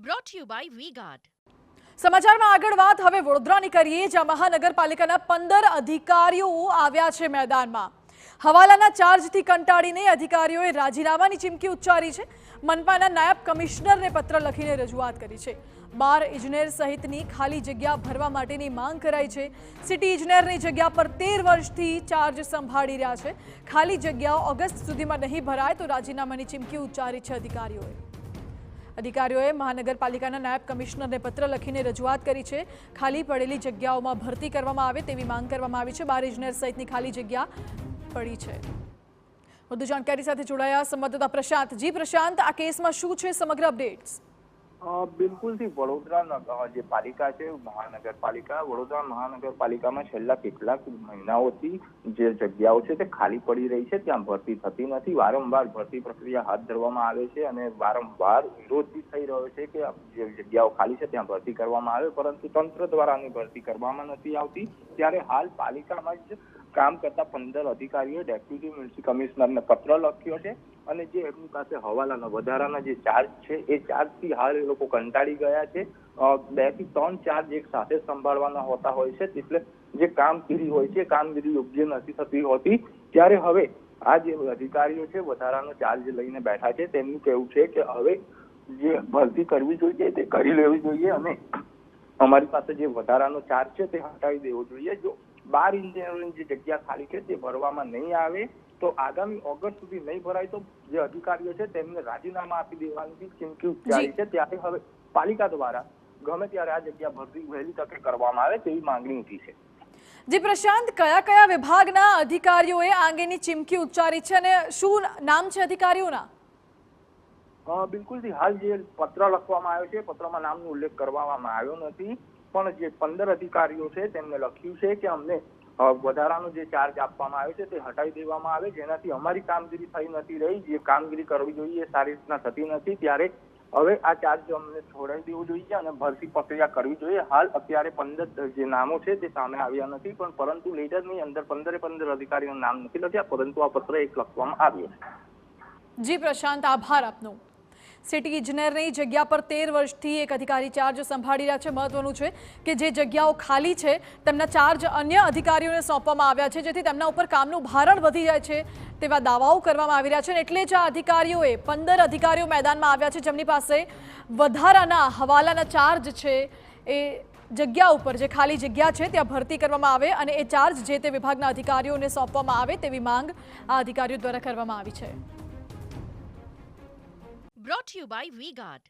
brought to you by V-Guard. સમાચારમાં આગળ વાત હવે વડોદરાની કરીએ, જ્યાં મહાનગરપાલિકાના 15 અધિકારીઓ આવ્યા છે મેદાનમાં. હવાલાના ચાર્જથી કંટાળીને અધિકારીઓએ રાજીનામાની ચીમકી ઉચ્ચારી છે. મનપાના નાયબ કમિશનરને પત્ર લખીને રજૂઆત કરી છે. 12 ઇજનેર સહિતની ખાલી જગ્યા ભરવા માટેની માંગ કરાઈ છે. સિટી ઇજનેરની જગ્યા પર 13 વર્ષથી ચાર્જ સંભાળી રહ્યા છે. ખાલી જગ્યાઓ ઓગસ્ટ સુધીમાં નહીં ભરાય તો રાજીનામાની ચીમકી ઉચ્ચારી છે અધિકારીઓએ મહાનગરપાલિકાના નાયબ કમિશનરને પત્ર લખીને રજૂઆત કરી છે. ખાલી પડેલી જગ્યાઓમાં ભરતી કરવામાં આવે તેવી માંગ કરવામાં આવી છે. 12 ઇજનેર સહિતની ખાલી જગ્યા પડી છે. વધુ જાણકારી સાથે જોડાયા સંવાદદાતા પ્રશાંત. જી પ્રશાંત, આ કેસમાં શું છે સમગ્ર અપડેટ્સ? બિલકુલથી વડોદરા જે પાલિકા છે મહાનગરપાલિકા, વડોદરા મહાનગરપાલિકામાં છેલ્લા કેટલાક મહિનાઓથી જે જગ્યાઓ છે તે ખાલી પડી રહી છે, ત્યાં ભરતી થતી નથી. વારંવાર ભરતી પ્રક્રિયા હાથ ધરવામાં આવે છે અને વારંવાર વિરોધ બી થઈ રહ્યો છે કે જે જગ્યાઓ ખાલી છે ત્યાં ભરતી કરવામાં આવે, પરંતુ તંત્ર દ્વારા આની ભરતી કરવામાં નથી આવતી. ત્યારે હાલ પાલિકામાં જ કામ કરતા 15 અધિકારીઓ ડેપ્યુટી મ્યુનિસિપલ કમિશનરને પત્ર લખ્યો છે અને જે એમની પાસે હવાલાના વધારાના જે ચાર્જ છે એ ચાર્જથી હાલ એ લોકો કંટાળી ગયા છે. 2 થી 3 ચાર્જ એક સાથે સંભાળવાના હોતા હોય છે, એટલે જે કામગીરી હોય છે કામગીરી યોગ્ય નથી થતી હોતી. ત્યારે હવે આ જે અધિકારીઓ છે વધારાનો ચાર્જ લઈને બેઠા છે, તેમનું કહેવું છે કે હવે જે ભરતી કરવી જોઈએ તે કરી લેવી જોઈએ અને અમારી પાસે જે વધારાનો ચાર્જ છે તે હટાવી દેવો જોઈએ. જો 12 ઇજનેરોની જે જગ્યા ખાલી છે તે ભરવામાં નહીં આવે તો આગામી ઓગસ્ટ સુધી નહીં ભરાય તો જે અધિકારીઓ છે તેમને રાજીનામા આપી દેવાની ચીમકી ઉચ્ચારી છે. ત્યારે હવે પાલિકા દ્વારા ગમે ત્યારે આ જગ્યા ભરતી વહેલી તકે કરવામાં આવે તેવી માંગણી ઉઠી છે. જી પ્રશાંત, કયા કયા વિભાગના અધિકારીઓએ આ અંગેની ચીમકી ઉચ્ચારી છે અને શું નામ છે અધિકારીઓના? બિલકુલથી હાલ જે પત્ર લખવામાં આવ્યો છે પત્રમાં નામનો ઉલ્લેખ કરવામાં આવ્યો નથી, પણ જે 15 અધિકારીઓ છે તેમને લખ્યું છે કે અમને વધારાનો જે ચાર્જ આપવામાં આવ્યો છે તે હટાવી દેવામાં આવે, જેનાથી અમારી કામગીરી થઈ નથી રહી. જે કામગીરી કરવી જોઈએ એ સારી રીતના થતી નથી. ત્યારે હવે આ ચાર્જ અમને છોડાવી દેવો જોઈએ અને ભરતી પ્રક્રિયા કરવી જોઈએ. હાલ અત્યારે 15 જે નામો છે તે સામે આવ્યા નથી, પણ પરંતુ લેટરની અંદર 15 અધિકારીઓના નામ નથી લખ્યા, પરંતુ આ પત્ર એક લખવામાં આવ્યો છે. જી પ્રશાંત, આભાર આપનો. સિટી ઇજનેરની જગ્યા પર 13 વર્ષથી એક અધિકારી ચાર્જ સંભાળી રહ્યા છે. મહત્વનું છે કે જે જગ્યાઓ ખાલી છે તેમના ચાર્જ અન્ય અધિકારીઓને સોંપવામાં આવ્યા છે, જેથી તેમના ઉપર કામનું ભારણ વધી જાય છે તેવા દાવાઓ કરવામાં આવી રહ્યા છે. એટલે જ આ અધિકારીઓએ 15 અધિકારીઓ મેદાનમાં આવ્યા છે, જેમની પાસે વધારાના હવાલાના ચાર્જ છે એ જગ્યા ઉપર જે ખાલી જગ્યા છે ત્યાં ભરતી કરવામાં આવે અને એ ચાર્જ જે તે વિભાગના અધિકારીઓને સોંપવામાં આવે તેવી માંગ આ અધિકારીઓ દ્વારા કરવામાં આવી છે. Brought to you by V-Guard.